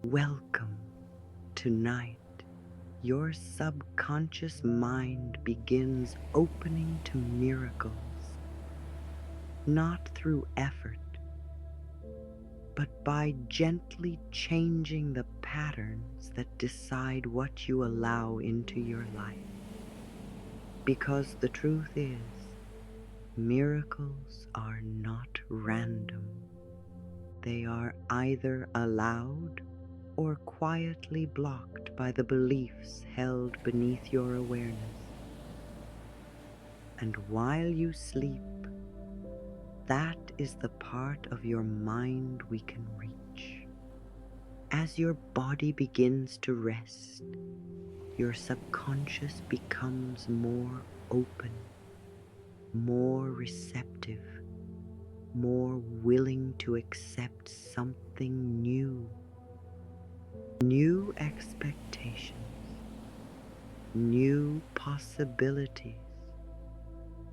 Welcome. Tonight, your subconscious mind begins opening to miracles, not through effort, but by gently changing the patterns that decide what you allow into your life. Because the truth is, miracles are not random. They are either allowed or quietly blocked by the beliefs held beneath your awareness. And while you sleep, that is the part of your mind we can reach. As your body begins to rest, your subconscious becomes more open, more receptive, more willing to accept something new. New expectations, new possibilities,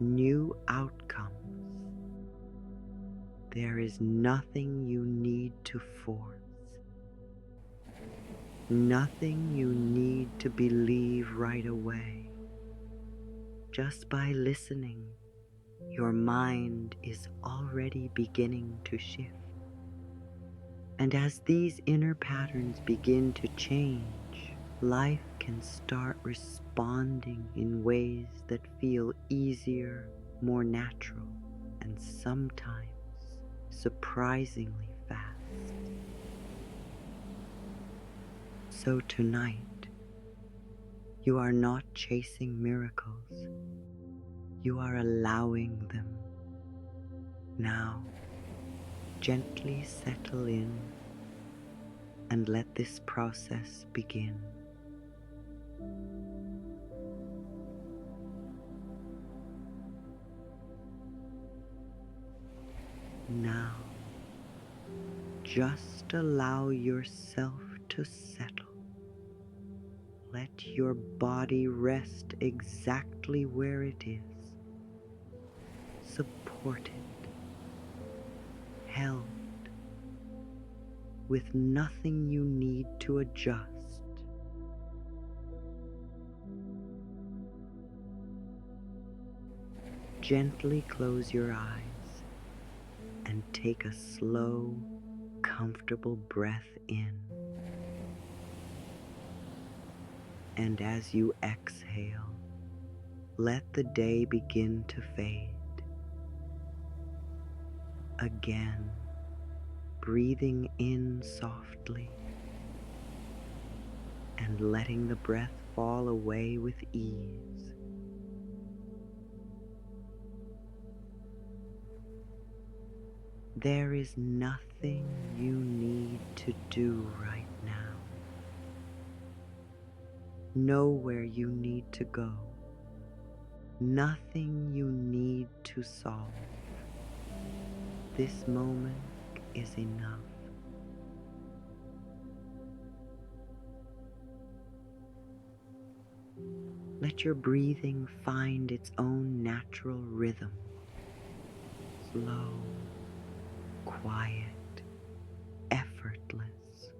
new outcomes. There is nothing you need to force, nothing you need to believe right away. Just by listening, your mind is already beginning to shift. And as these inner patterns begin to change, life can start responding in ways that feel easier, more natural, and sometimes surprisingly fast. So tonight, you are not chasing miracles, you are allowing them. Now, gently settle in and let this process begin. Now, just allow yourself to settle. Let your body rest exactly where it is, supported, held, with nothing you need to adjust. Gently close your eyes and take a slow, comfortable breath in. And as you exhale, let the day begin to fade. Again, breathing in softly and letting the breath fall away with ease. There is nothing you need to do right now. Nowhere you need to go. Nothing you need to solve. This moment is enough. Let your breathing find its own natural rhythm. Slow, quiet, effortless.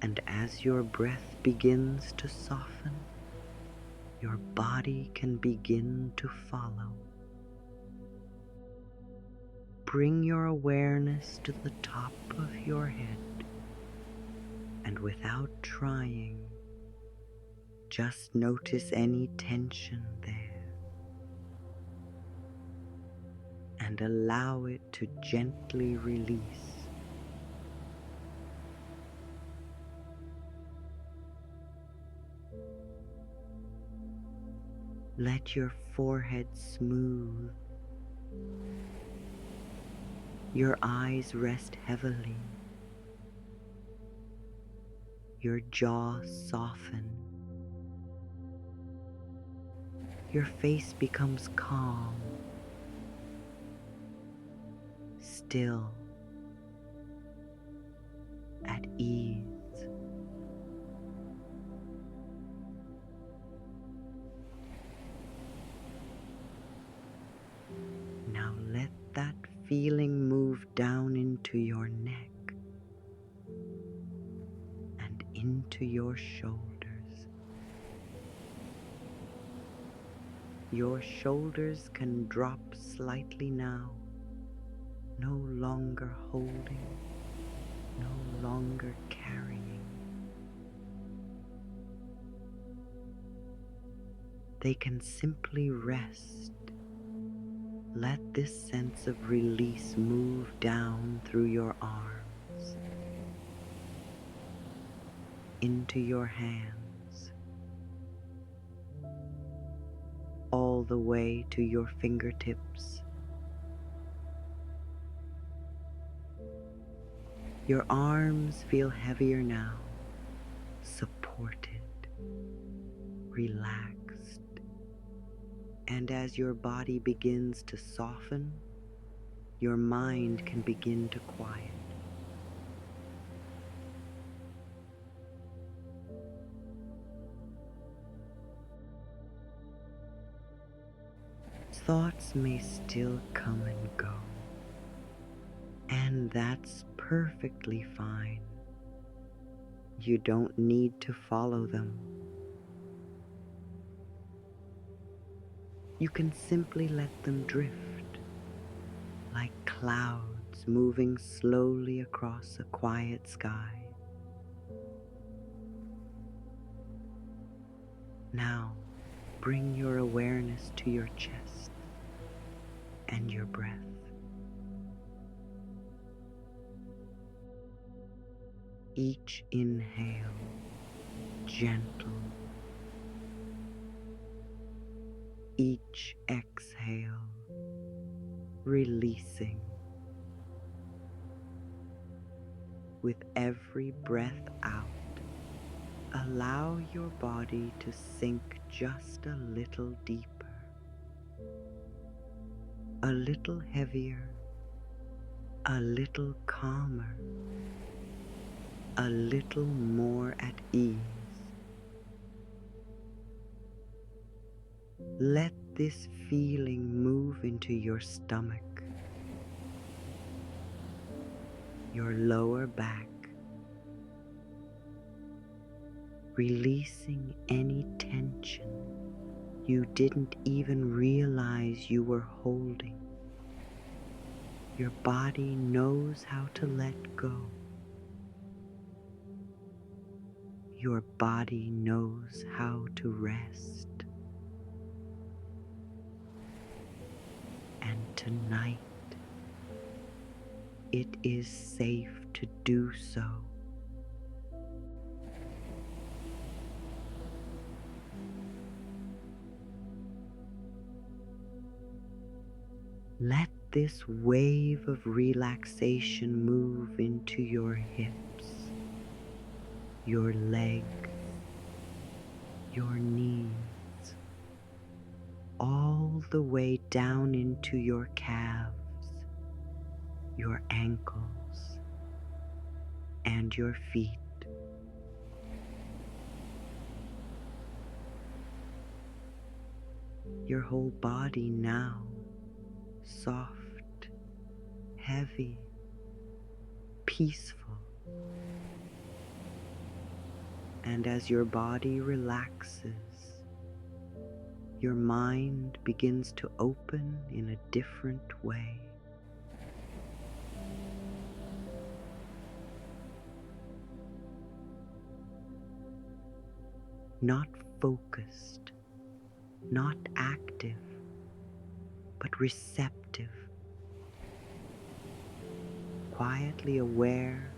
And as your breath begins to soften, your body can begin to follow. Bring your awareness to the top of your head, and without trying, just notice any tension there, and allow it to gently release. Let your forehead smooth, your eyes rest heavily, your jaw soften, your face becomes calm, still, at ease. feeling move down into your neck and into your shoulders. Your shoulders can drop slightly now, no longer holding, no longer carrying. They can simply rest. Let this sense of release move down through your arms, into your hands, all the way to your fingertips. Your arms feel heavier now, supported, relaxed, and as your body begins to soften, your mind can begin to quiet. Thoughts may still come and go, and that's perfectly fine. You don't need to follow them. You can simply let them drift, like clouds moving slowly across a quiet sky. Now, bring your awareness to your chest and your breath. Each inhale, gentle. Each exhale, releasing. With every breath out, allow your body to sink just a little deeper, a little heavier, a little calmer, a little more at ease. Let this feeling move into your stomach, your lower back, releasing any tension you didn't even realize you were holding. Your body knows how to let go. Your body knows how to rest. And tonight, it is safe to do so. Let this wave of relaxation move into your hips, your legs, your knees, all the way down into your calves, your ankles, and your feet. Your whole body now, soft, heavy, peaceful. And as your body relaxes, your mind begins to open in a different way. Not focused, not active, but receptive, quietly aware,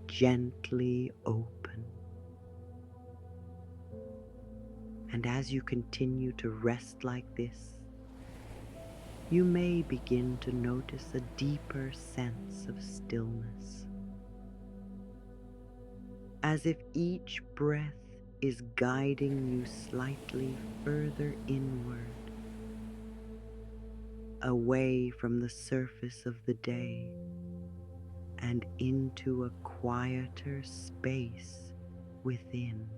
gently open. And as you continue to rest like this, you may begin to notice a deeper sense of stillness, as if each breath is guiding you slightly further inward, away from the surface of the day and into a quieter space within.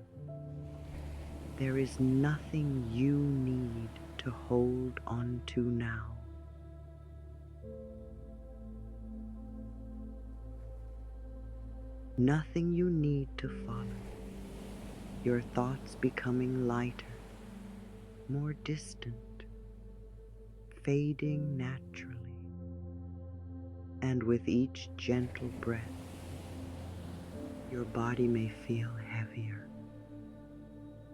There is nothing you need to hold on to now. Nothing you need to follow. Your thoughts becoming lighter, more distant, fading naturally. And with each gentle breath, your body may feel heavier,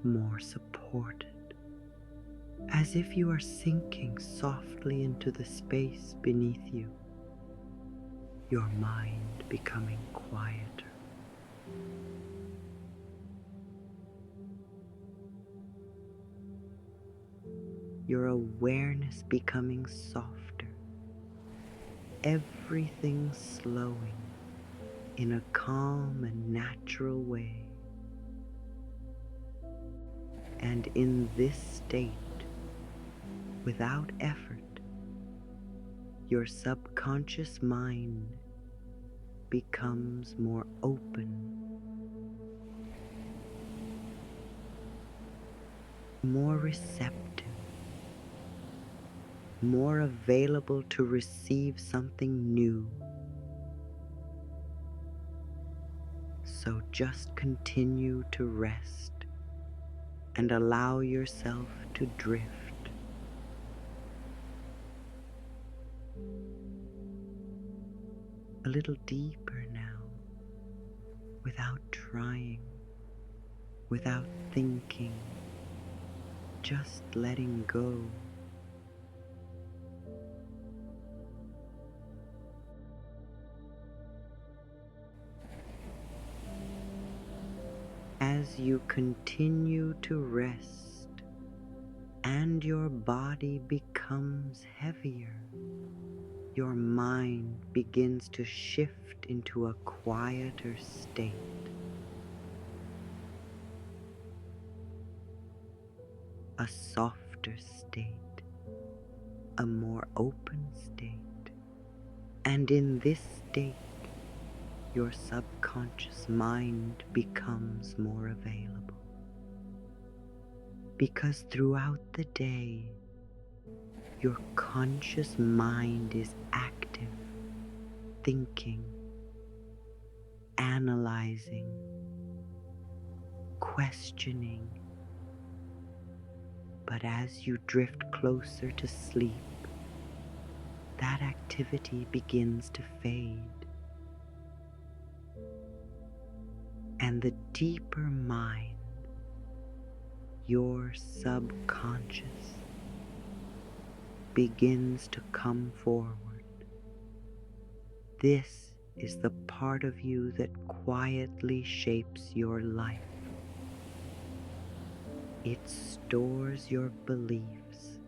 more supported, as if you are sinking softly into the space beneath you, your mind becoming quieter. Your awareness becoming softer, everything slowing in a calm and natural way. And in this state, without effort, your subconscious mind becomes more open, more receptive, more available to receive something new. So just continue to rest and allow yourself to drift. A little deeper now, without trying, without thinking, just letting go. As you continue to rest and your body becomes heavier, your mind begins to shift into a quieter state. A softer state, a more open state. And in this state, your subconscious mind becomes more available. Because throughout the day, your conscious mind is active, thinking, analyzing, questioning. But as you drift closer to sleep, that activity begins to fade. And the deeper mind, your subconscious, begins to come forward. This is the part of you that quietly shapes your life. It stores your beliefs,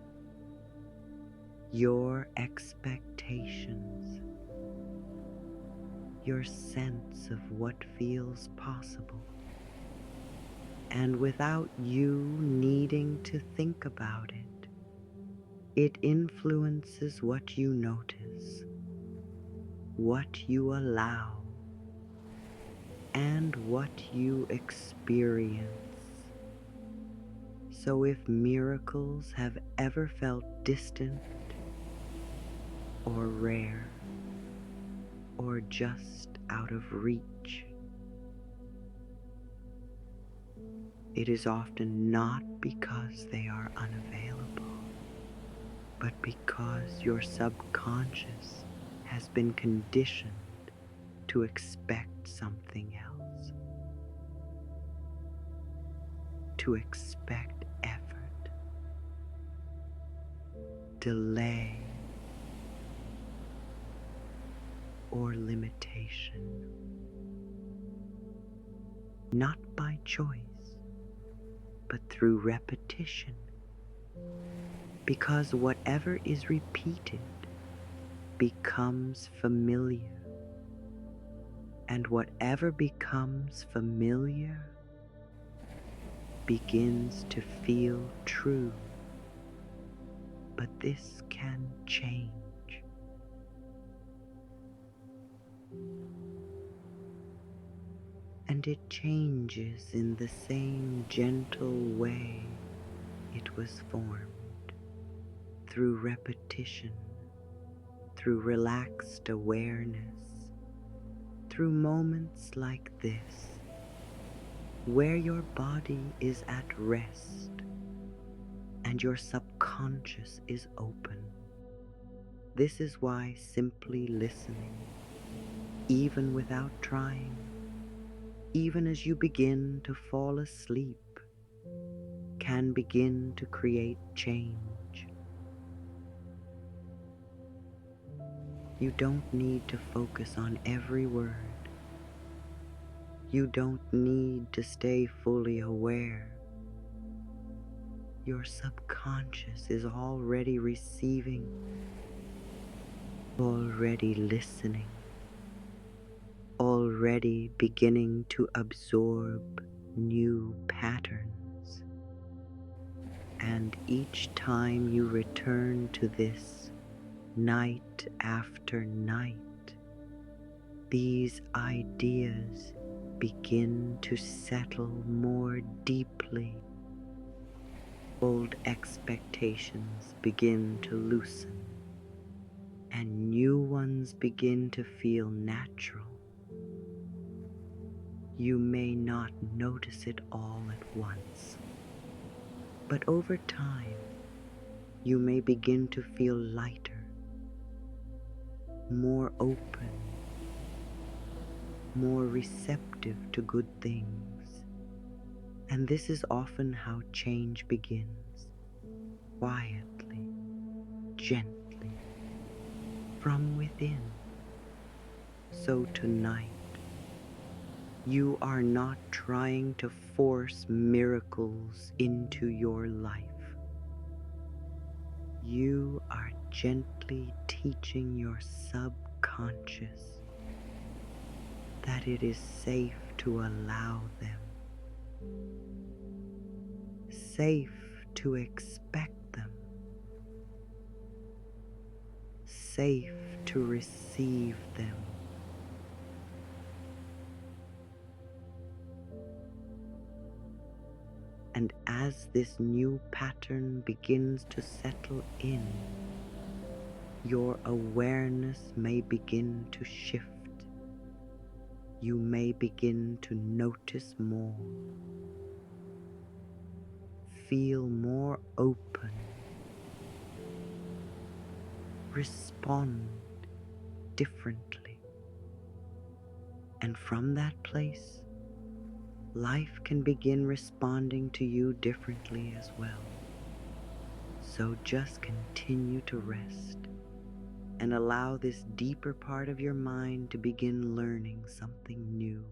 your expectations, your sense of what feels possible. And without you needing to think about it, it influences what you notice, what you allow, and what you experience. So if miracles have ever felt distant or rare or just out of reach, it is often not because they are unavailable, but because your subconscious has been conditioned to expect something else, to expect effort, delay, or limitation. Not by choice, but through repetition. Because whatever is repeated becomes familiar, and whatever becomes familiar begins to feel true. But this can change. And it changes in the same gentle way it was formed, through repetition, through relaxed awareness, through moments like this, where your body is at rest and your subconscious is open. This is why simply listening, even without trying, even as you begin to fall asleep, can begin to create change. You don't need to focus on every word. You don't need to stay fully aware. Your subconscious is already receiving, already listening, already beginning to absorb new patterns. And each time you return to this night after night, these ideas begin to settle more deeply. Old expectations begin to loosen, and new ones begin to feel natural. You may not notice it all at once, but over time, you may begin to feel lighter, more open, more receptive to good things. And this is often how change begins, quietly, gently, from within. So tonight, you are not trying to force miracles into your life. You are gently teaching your subconscious that it is safe to allow them, safe to expect them, safe to receive them. And as this new pattern begins to settle in, your awareness may begin to shift. You may begin to notice more, feel more open, respond differently. And from that place, life can begin responding to you differently as well. So just continue to rest and allow this deeper part of your mind to begin learning something new.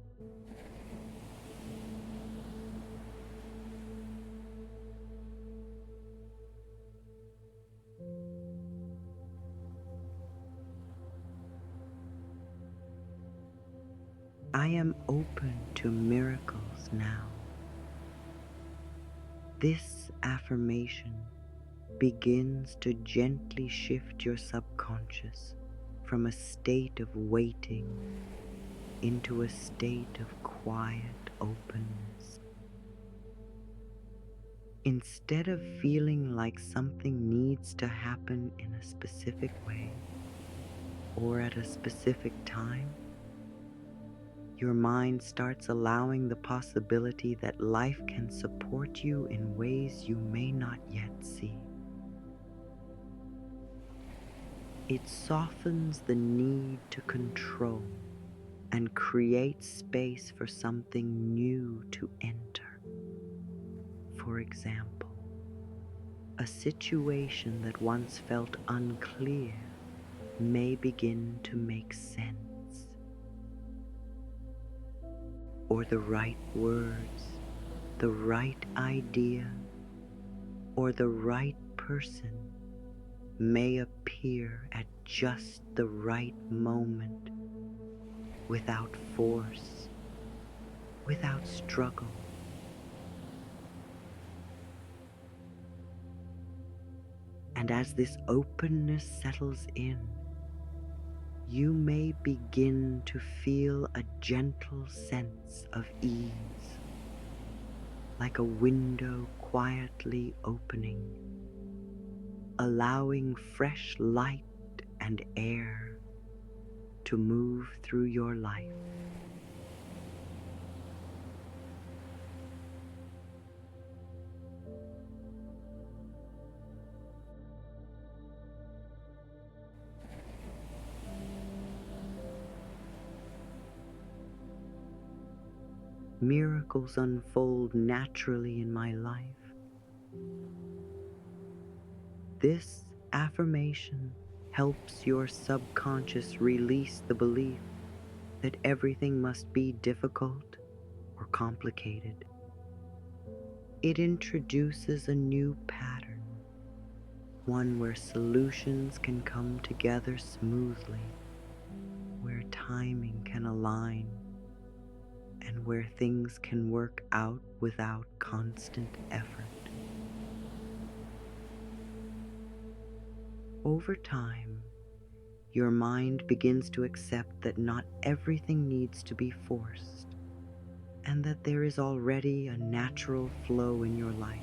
I am open to miracles now. This affirmation begins to gently shift your subconscious from a state of waiting into a state of quiet openness. Instead of feeling like something needs to happen in a specific way or at a specific time, your mind starts allowing the possibility that life can support you in ways you may not yet see. It softens the need to control and creates space for something new to enter. For example, a situation that once felt unclear may begin to make sense. Or the right words, the right idea, or the right person may appear at just the right moment, without force, without struggle. And as this openness settles in, you may begin to feel a gentle sense of ease, like a window quietly opening, allowing fresh light and air, to move through your life. Miracles unfold naturally in my life. This affirmation helps your subconscious release the belief that everything must be difficult or complicated. It introduces a new pattern, one where solutions can come together smoothly, where timing can align, and where things can work out without constant effort. Over time, your mind begins to accept that not everything needs to be forced, and that there is already a natural flow in your life.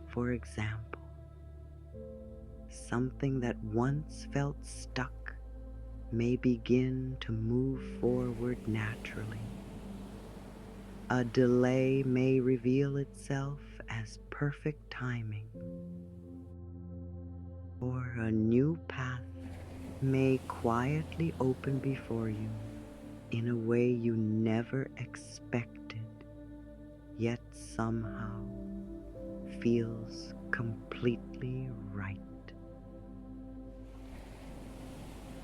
For example, something that once felt stuck may begin to move forward naturally. A delay may reveal itself as perfect timing, or a new path may quietly open before you in a way you never expected, yet somehow feels completely right.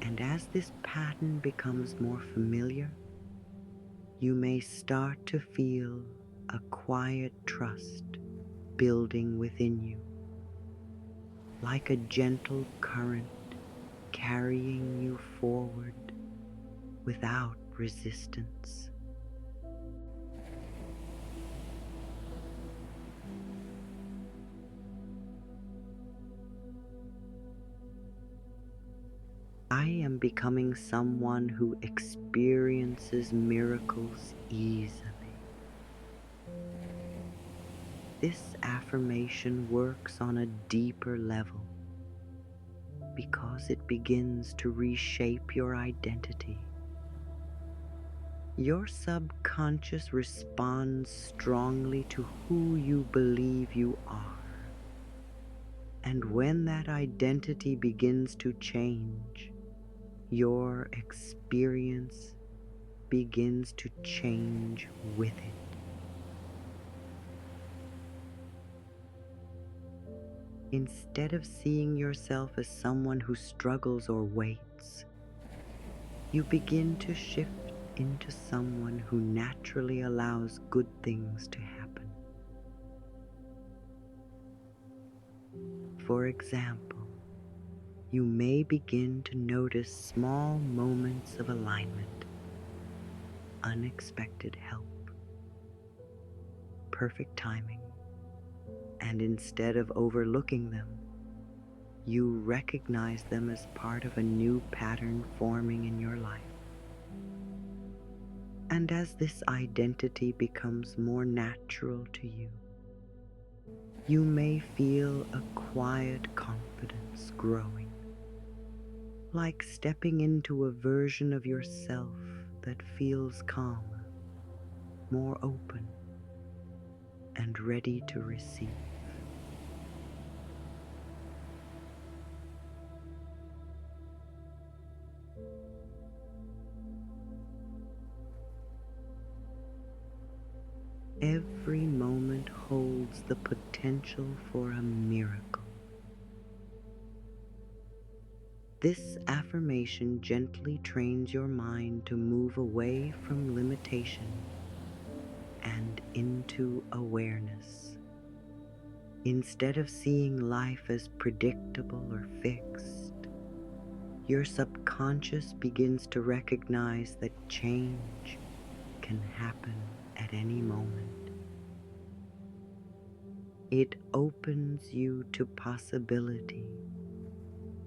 And as this pattern becomes more familiar, you may start to feel a quiet trust building within you, like a gentle current carrying you forward without resistance. I am becoming someone who experiences miracles easily. This affirmation works on a deeper level because it begins to reshape your identity. Your subconscious responds strongly to who you believe you are. And when that identity begins to change, your experience begins to change with it. Instead of seeing yourself as someone who struggles or waits, you begin to shift into someone who naturally allows good things to happen. For example, you may begin to notice small moments of alignment, unexpected help, perfect timing, and instead of overlooking them, you recognize them as part of a new pattern forming in your life. And as this identity becomes more natural to you, you may feel a quiet confidence growing, like stepping into a version of yourself that feels calmer, more open, and ready to receive. Every moment holds the potential for a miracle. This affirmation gently trains your mind to move away from limitation and into awareness. Instead of seeing life as predictable or fixed, your subconscious begins to recognize that change can happen at any moment. It opens you to possibility,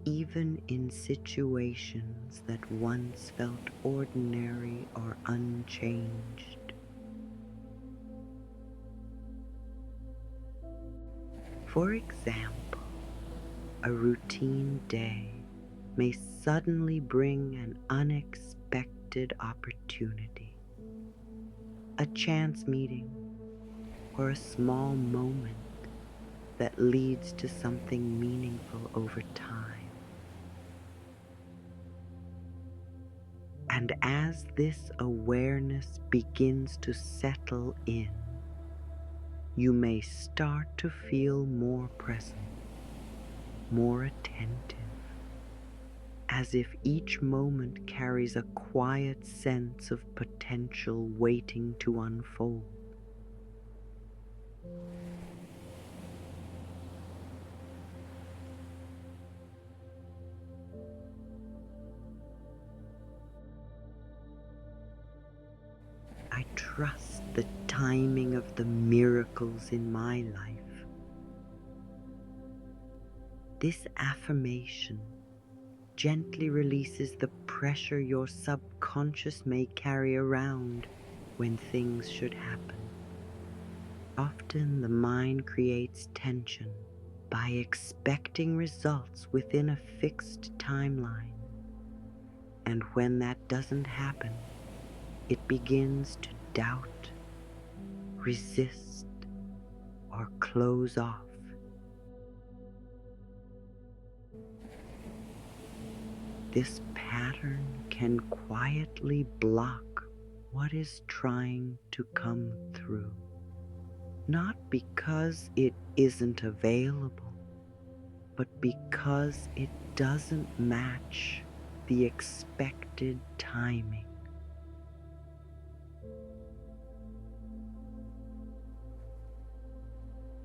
even in situations that once felt ordinary or unchanged. For example, a routine day may suddenly bring an unexpected opportunity, a chance meeting, or a small moment that leads to something meaningful over time. And as this awareness begins to settle in, you may start to feel more present, more attentive, as if each moment carries a quiet sense of potential waiting to unfold. I trust the timing of the miracles in my life. This affirmation gently releases the pressure your subconscious may carry around when things should happen. Often the mind creates tension by expecting results within a fixed timeline. And when that doesn't happen, it begins to doubt, resist, or close off. This pattern can quietly block what is trying to come through, not because it isn't available, but because it doesn't match the expected timing.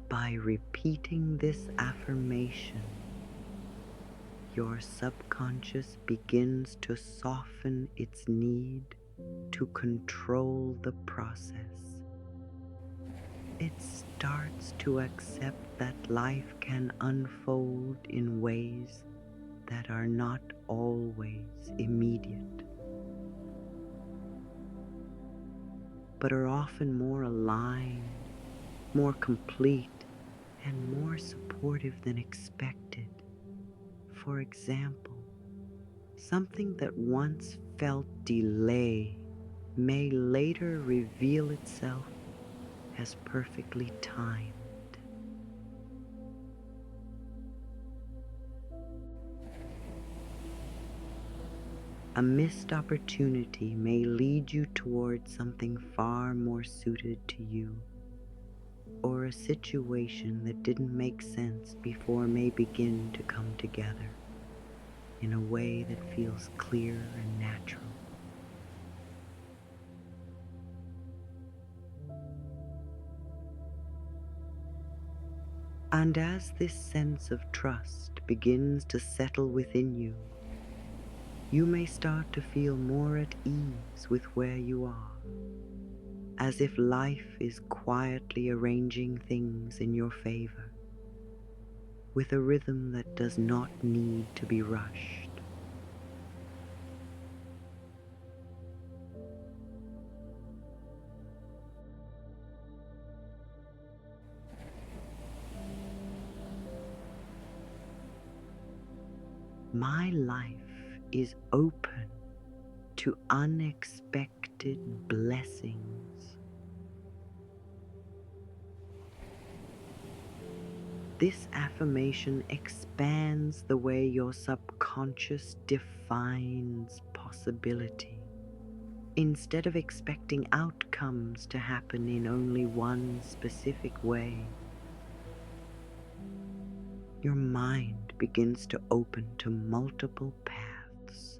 By repeating this affirmation, your subconscious begins to soften its need to control the process. It starts to accept that life can unfold in ways that are not always immediate, but are often more aligned, more complete, and more supportive than expected. For example, something that once felt delay may later reveal itself as perfectly timed. A missed opportunity may lead you towards something far more suited to you, or a situation that didn't make sense before may begin to come together in a way that feels clear and natural. And as this sense of trust begins to settle within you, you may start to feel more at ease with where you are, as if life is quietly arranging things in your favor, with a rhythm that does not need to be rushed. My life is open to unexpected blessings. This affirmation expands the way your subconscious defines possibility. Instead of expecting outcomes to happen in only one specific way, your mind begins to open to multiple paths,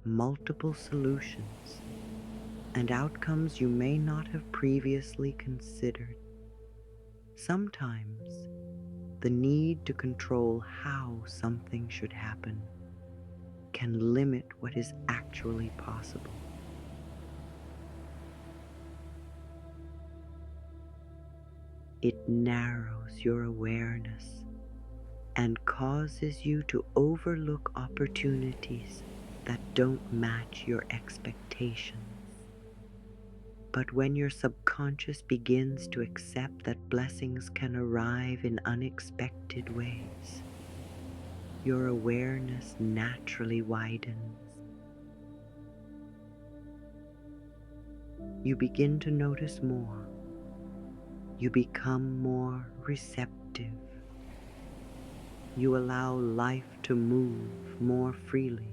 multiple solutions, and outcomes you may not have previously considered. Sometimes, the need to control how something should happen can limit what is actually possible. It narrows your awareness and causes you to overlook opportunities that don't match your expectations. But when your subconscious begins to accept that blessings can arrive in unexpected ways, your awareness naturally widens. You begin to notice more. You become more receptive. You allow life to move more freely.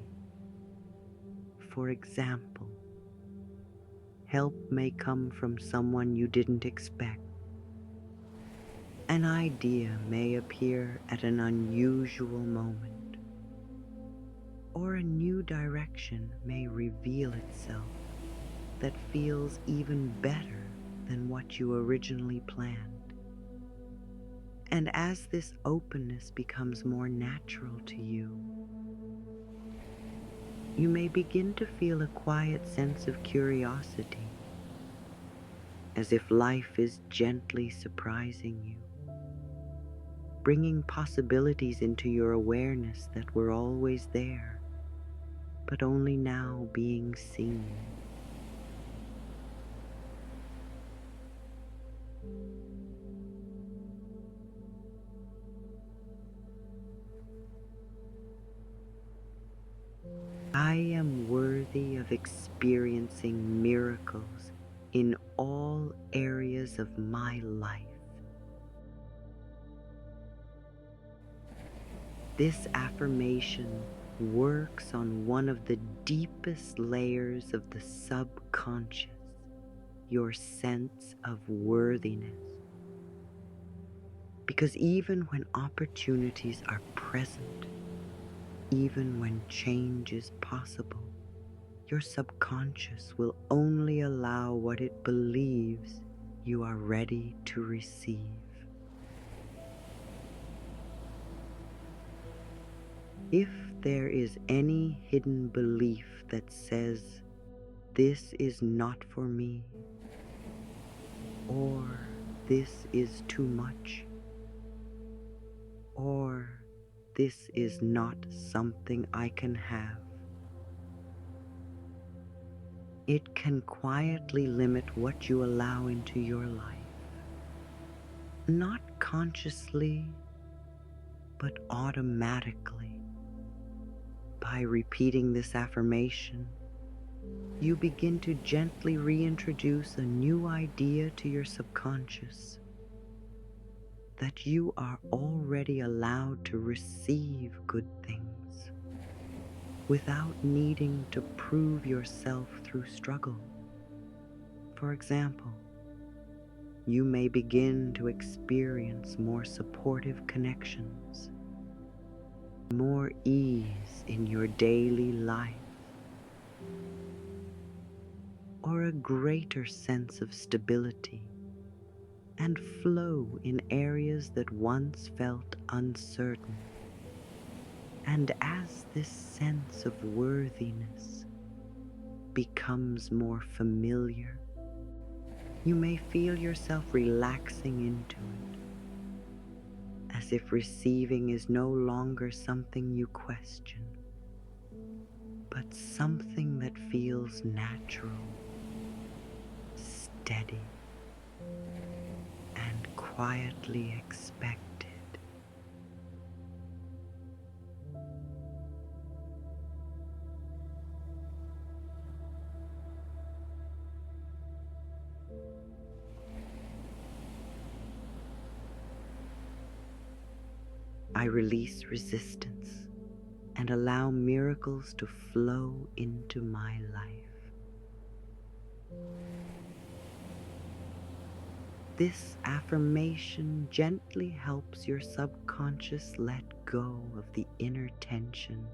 For example, help may come from someone you didn't expect. An idea may appear at an unusual moment, or a new direction may reveal itself that feels even better than what you originally planned. And as this openness becomes more natural to you, you may begin to feel a quiet sense of curiosity, as if life is gently surprising you, bringing possibilities into your awareness that were always there, but only now being seen. I am worthy of experiencing miracles in all areas of my life. This affirmation works on one of the deepest layers of the subconscious, your sense of worthiness. Because even when opportunities are present, even when change is possible, your subconscious will only allow what it believes you are ready to receive. If there is any hidden belief that says, "This is not for me," or "This is too much," or "This is not something I can have," it can quietly limit what you allow into your life. Not consciously, but automatically. By repeating this affirmation, you begin to gently reintroduce a new idea to your subconscious, that you are already allowed to receive good things without needing to prove yourself through struggle. For example, you may begin to experience more supportive connections, more ease in your daily life, or a greater sense of stability and flow in areas that once felt uncertain. And as this sense of worthiness becomes more familiar, you may feel yourself relaxing into it, as if receiving is no longer something you question, but something that feels natural, steady, and quietly expected. I release resistance and allow miracles to flow into my life. This affirmation gently helps your subconscious let go of the inner tension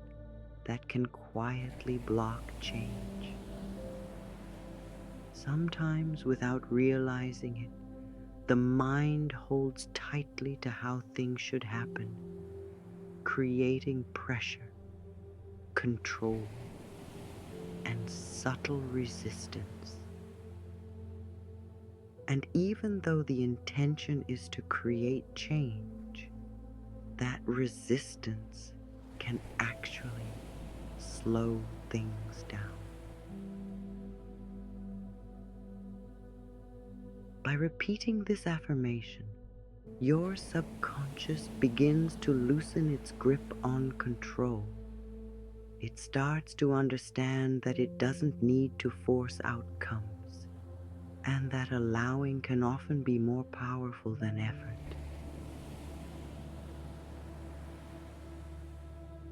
that can quietly block change. Sometimes, without realizing it, the mind holds tightly to how things should happen, creating pressure, control, and subtle resistance. And even though the intention is to create change, that resistance can actually slow things down. By repeating this affirmation, your subconscious begins to loosen its grip on control. It starts to understand that it doesn't need to force outcomes, and that allowing can often be more powerful than effort.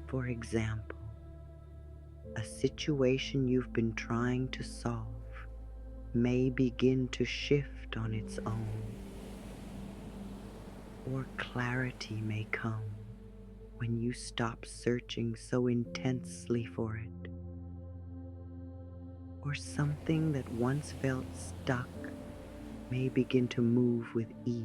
For example, a situation you've been trying to solve may begin to shift on its own, or clarity may come when you stop searching so intensely for it, or something that once felt stuck may begin to move with ease.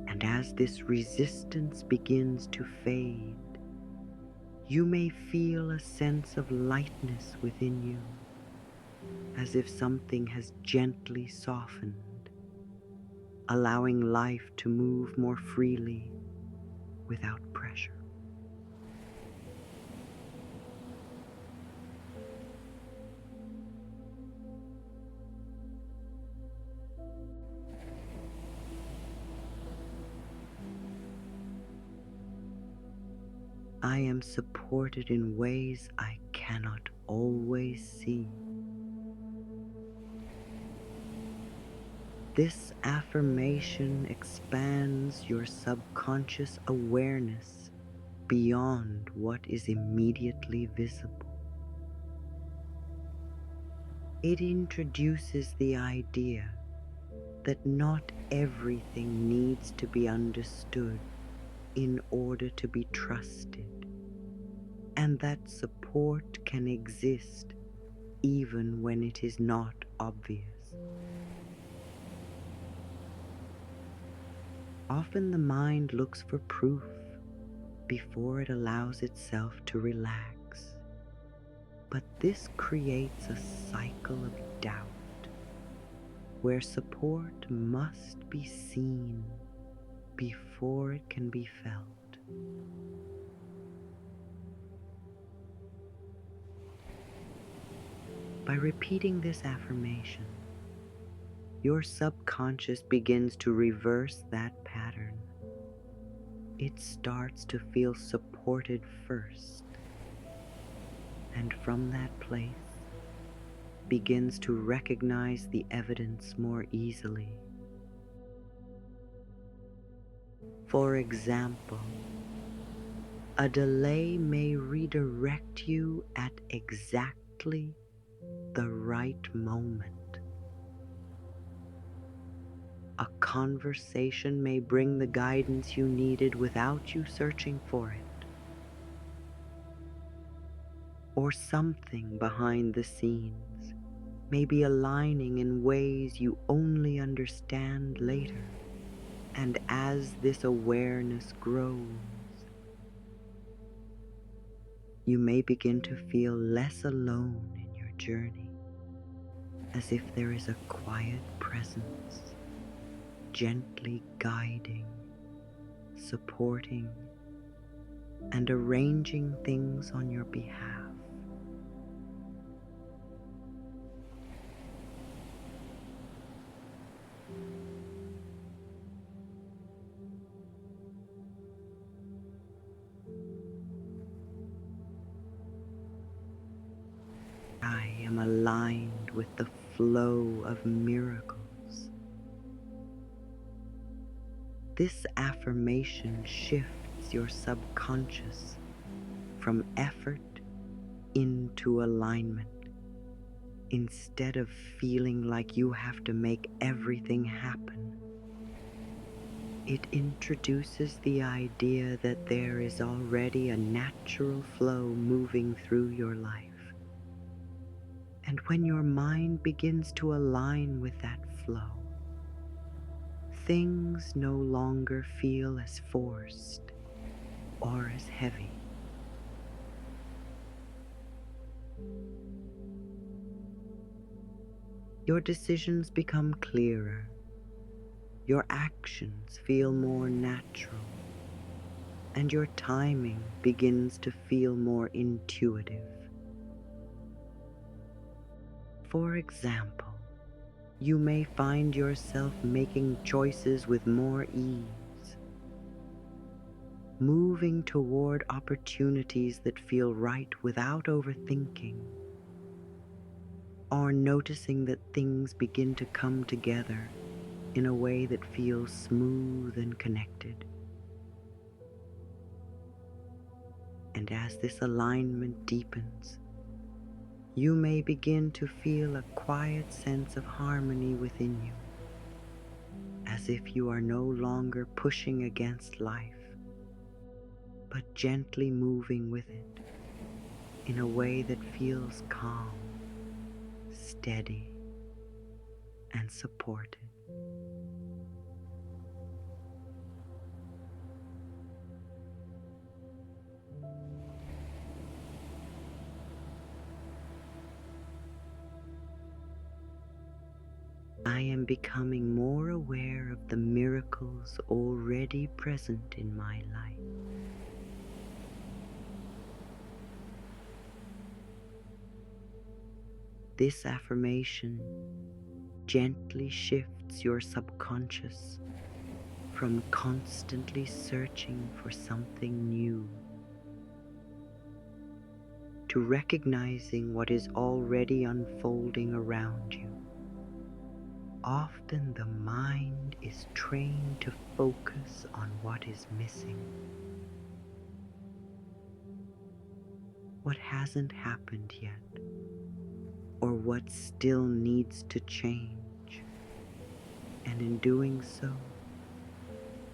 And as this resistance begins to fade, you may feel a sense of lightness within you, as if something has gently softened, allowing life to move more freely without pressure. I am supported in ways I cannot always see. This affirmation expands your subconscious awareness beyond what is immediately visible. It introduces the idea that not everything needs to be understood in order to be trusted, and that support can exist even when it is not obvious. Often the mind looks for proof before it allows itself to relax, but this creates a cycle of doubt where support must be seen before it can be felt. By repeating this affirmation, your subconscious begins to reverse that pattern. It starts to feel supported first, and from that place begins to recognize the evidence more easily. For example, a delay may redirect you at exactly the right moment. A conversation may bring the guidance you needed without you searching for it. Or something behind the scenes may be aligning in ways you only understand later. And as this awareness grows, you may begin to feel less alone in your journey, as if there is a quiet presence gently guiding, supporting, and arranging things on your behalf. I am aligned with the flow of miracles. This affirmation shifts your subconscious from effort into alignment. Instead of feeling like you have to make everything happen, it introduces the idea that there is already a natural flow moving through your life. And when your mind begins to align with that flow, things no longer feel as forced or as heavy. Your decisions become clearer. Your actions feel more natural, and your timing begins to feel more intuitive. For example, You may find yourself making choices with more ease, moving toward opportunities that feel right without overthinking, or noticing that things begin to come together in a way that feels smooth and connected. And as this alignment deepens, you may begin to feel a quiet sense of harmony within you, as if you are no longer pushing against life, but gently moving with it in a way that feels calm, steady, and supported. I am becoming more aware of the miracles already present in my life. This affirmation gently shifts your subconscious from constantly searching for something new to recognizing what is already unfolding around you. Often the mind is trained to focus on what is missing, what hasn't happened yet, or what still needs to change. And in doing so,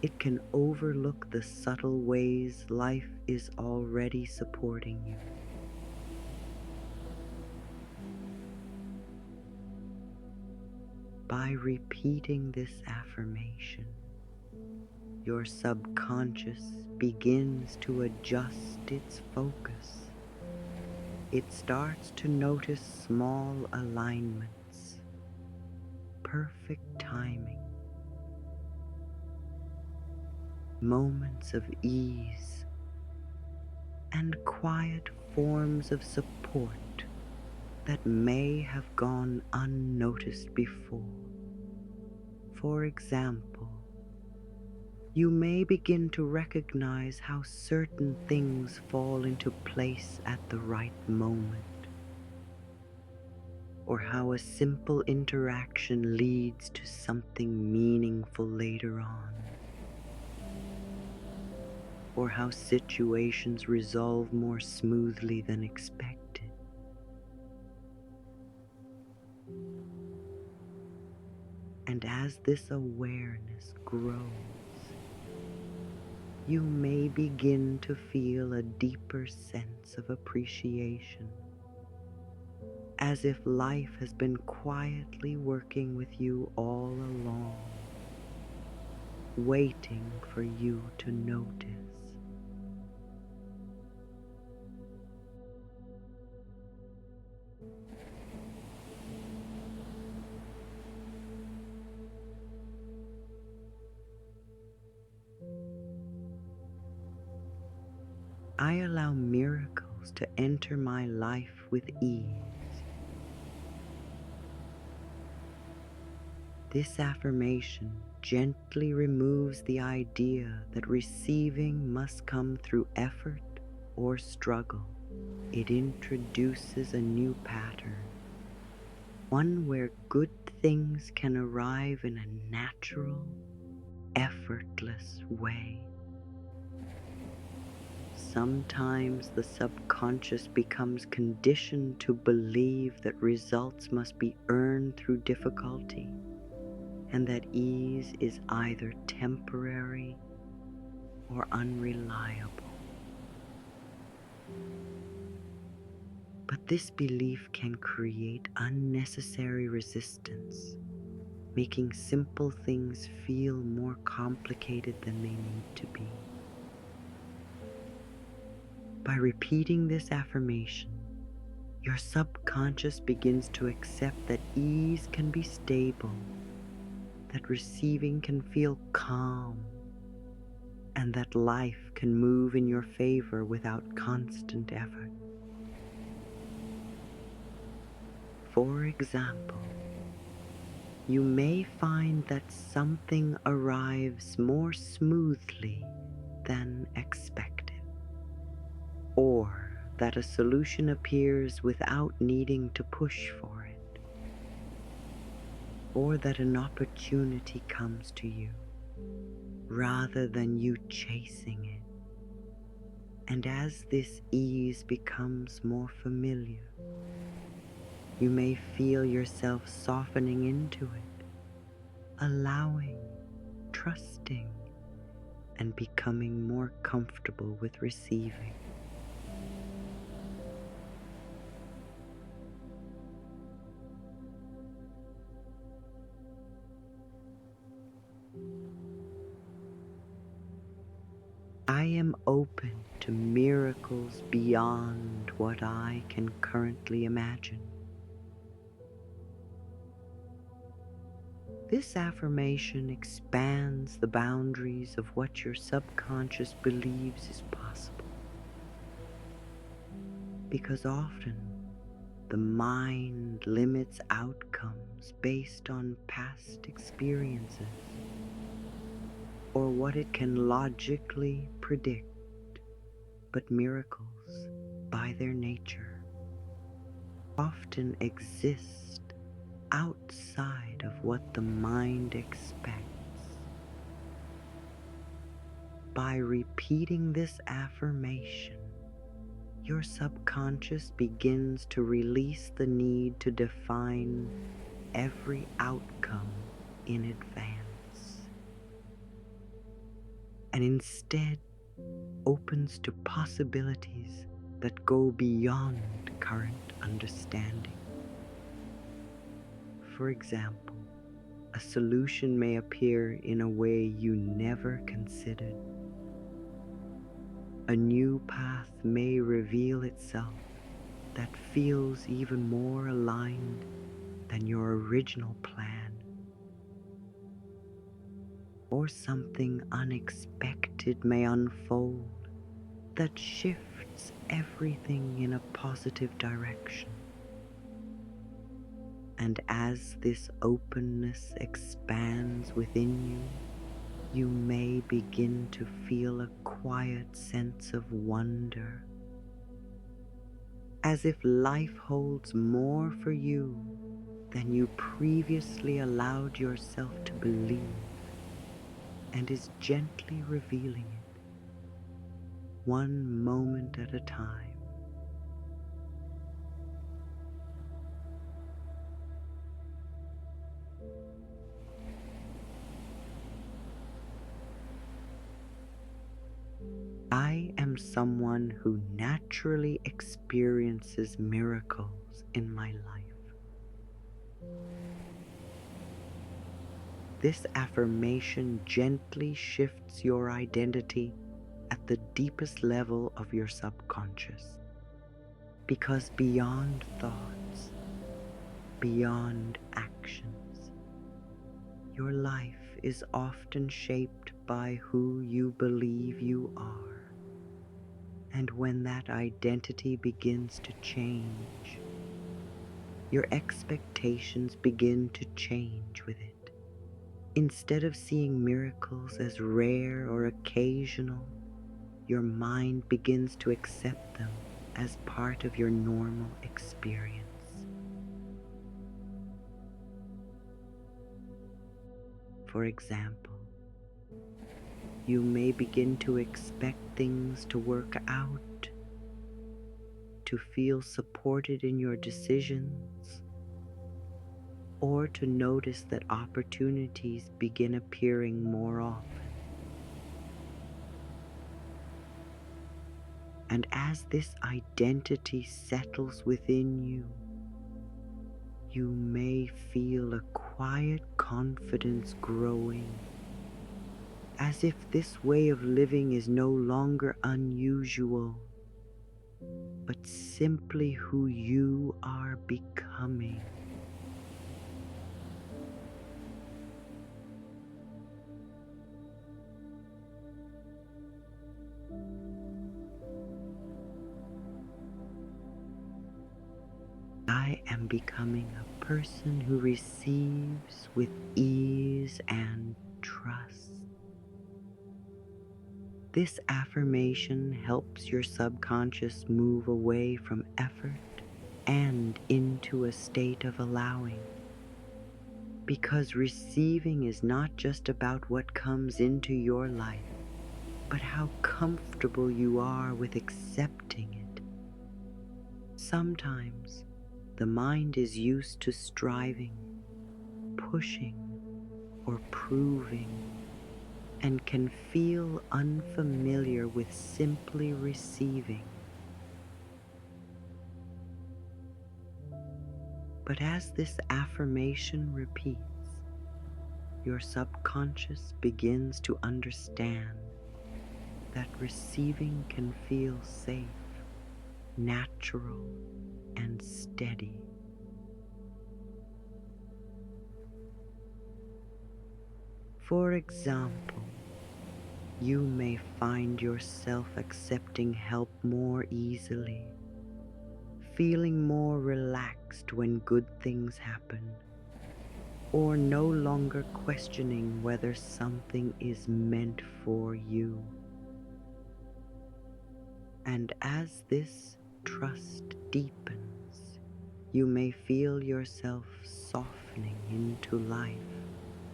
it can overlook the subtle ways life is already supporting you. By repeating this affirmation, your subconscious begins to adjust its focus. It starts to notice small alignments, perfect timing, moments of ease, and quiet forms of support that may have gone unnoticed before. For example, you may begin to recognize how certain things fall into place at the right moment, or how a simple interaction leads to something meaningful later on, or how situations resolve more smoothly than expected. And as this awareness grows, you may begin to feel a deeper sense of appreciation, as if life has been quietly working with you all along, waiting for you to notice. I allow miracles to enter my life with ease. This affirmation gently removes the idea that receiving must come through effort or struggle. It introduces a new pattern, one where good things can arrive in a natural, effortless way. Sometimes the subconscious becomes conditioned to believe that results must be earned through difficulty, and that ease is either temporary or unreliable. But this belief can create unnecessary resistance, making simple things feel more complicated than they need to be. By repeating this affirmation, your subconscious begins to accept that ease can be stable, that receiving can feel calm, and that life can move in your favor without constant effort. For example, you may find that something arrives more smoothly than expected, or that a solution appears without needing to push for it, or that an opportunity comes to you rather than you chasing it. And as this ease becomes more familiar, you may feel yourself softening into it, allowing, trusting, and becoming more comfortable with receiving. I am open to miracles beyond what I can currently imagine. This affirmation expands the boundaries of what your subconscious believes is possible, because often the mind limits outcomes based on past experiences or what it can logically predict. But miracles, by their nature, often exist outside of what the mind expects. By repeating this affirmation, your subconscious begins to release the need to define every outcome in advance, and instead opens to possibilities that go beyond current understanding. For example, a solution may appear in a way you never considered. A new path may reveal itself that feels even more aligned than your original plan. Or something unexpected may unfold that shifts everything in a positive direction. And as this openness expands within you, you may begin to feel a quiet sense of wonder, as if life holds more for you than you previously allowed yourself to believe, and is gently revealing it, one moment at a time. I am someone who naturally experiences miracles in my life. This affirmation gently shifts your identity at the deepest level of your subconscious, because beyond thoughts, beyond actions, your life is often shaped by who you believe you are. And when that identity begins to change, your expectations begin to change with it. Instead of seeing miracles as rare or occasional, your mind begins to accept them as part of your normal experience. For example, you may begin to expect things to work out, to feel supported in your decisions, or to notice that opportunities begin appearing more often. And as this identity settles within you, you may feel a quiet confidence growing, as if this way of living is no longer unusual, but simply who you are becoming. I am becoming a person who receives with ease and trust. This affirmation helps your subconscious move away from effort and into a state of allowing. Because receiving is not just about what comes into your life, but how comfortable you are with accepting it. Sometimes the mind is used to striving, pushing, or proving, and can feel unfamiliar with simply receiving. But as this affirmation repeats, your subconscious begins to understand that receiving can feel safe, natural, and steady. For example, you may find yourself accepting help more easily, feeling more relaxed when good things happen, or no longer questioning whether something is meant for you. And as this trust deepens, you may feel yourself softening into life,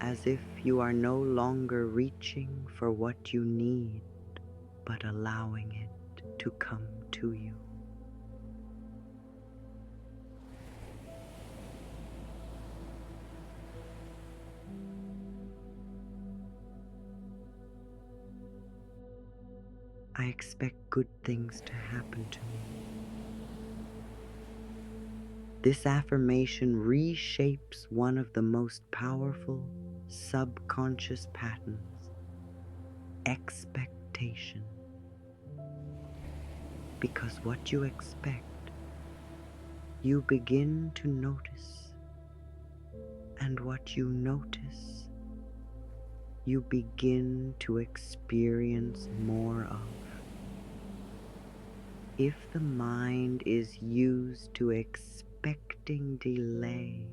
as if you are no longer reaching for what you need, but allowing it to come to you. I expect good things to happen to me. This affirmation reshapes one of the most powerful subconscious patterns, expectation. Because what you expect, you begin to notice, and what you notice, you begin to experience more of. If the mind is used to expecting delay,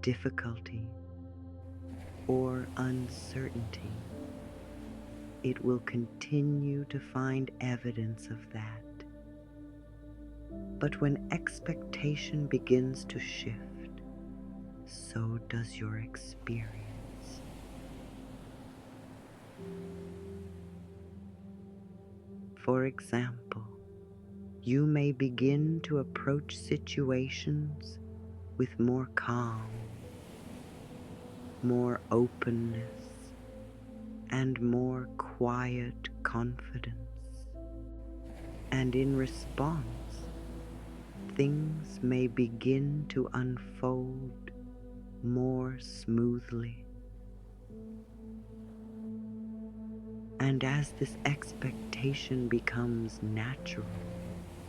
difficulty, or uncertainty, it will continue to find evidence of that. But when expectation begins to shift, so does your experience. For example, you may begin to approach situations with more calm, more openness, and more quiet confidence. And in response, things may begin to unfold more smoothly. And as this expectation becomes natural,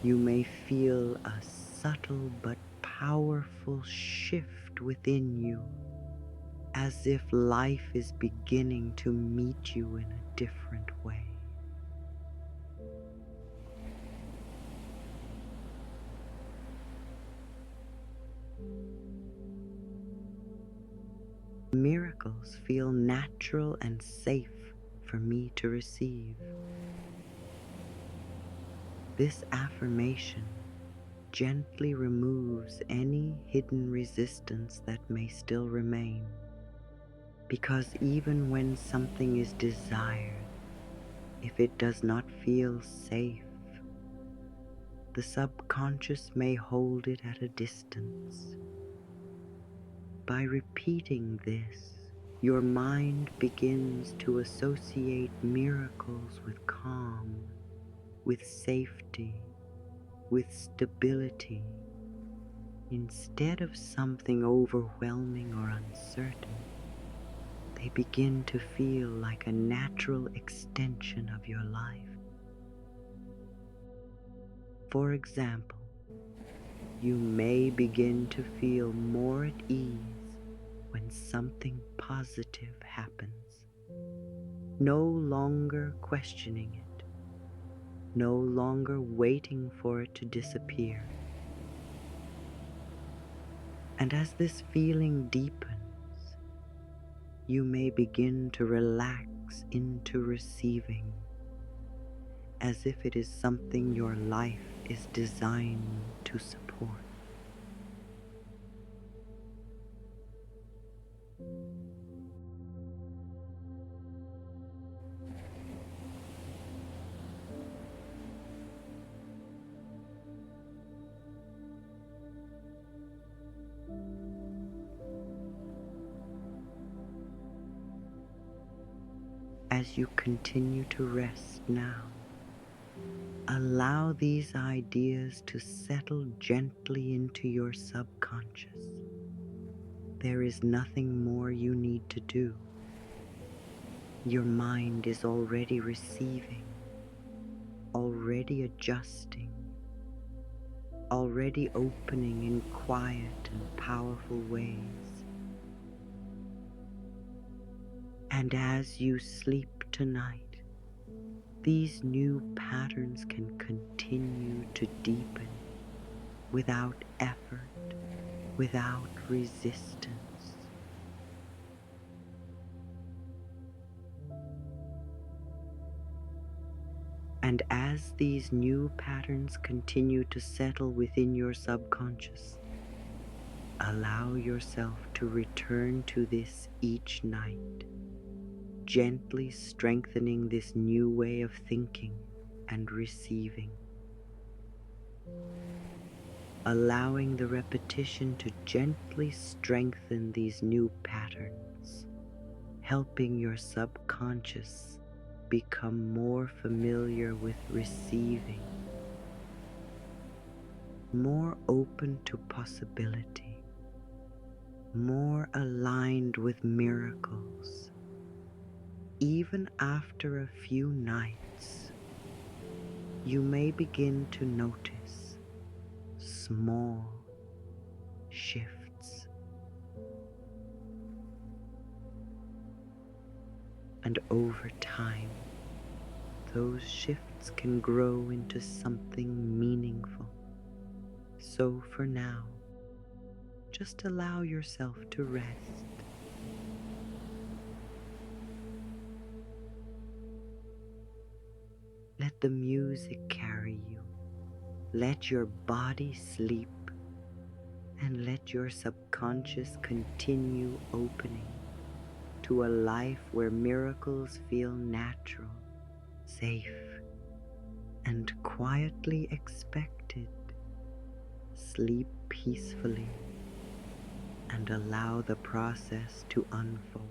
you may feel a subtle but powerful shift within you, as if life is beginning to meet you in a different way. Miracles feel natural and safe for me to receive. This affirmation gently removes any hidden resistance that may still remain, because even when something is desired, if it does not feel safe, the subconscious may hold it at a distance. By repeating this, your mind begins to associate miracles with calm, with safety, with stability, instead of something overwhelming or uncertain. They begin to feel like a natural extension of your life. For example, you may begin to feel more at ease when something positive happens, no longer questioning it, no longer waiting for it to disappear. And as this feeling deepens, you may begin to relax into receiving, as if it is something your life is designed to support. As you continue to rest now, allow these ideas to settle gently into your subconscious. There is nothing more you need to do. Your mind is already receiving, already adjusting, already opening in quiet and powerful ways. And as you sleep tonight, these new patterns can continue to deepen without effort, without resistance. And as these new patterns continue to settle within your subconscious, allow yourself to return to this each night, gently strengthening this new way of thinking and receiving, allowing the repetition to gently strengthen these new patterns, helping your subconscious become more familiar with receiving, more open to possibility, more aligned with miracles. Even after a few nights, you may begin to notice small shifts. And over time, those shifts can grow into something meaningful. So for now, just allow yourself to rest. Let the music carry you. Let your body sleep, and let your subconscious continue opening to a life where miracles feel natural, safe, and quietly expected. Sleep peacefully and allow the process to unfold.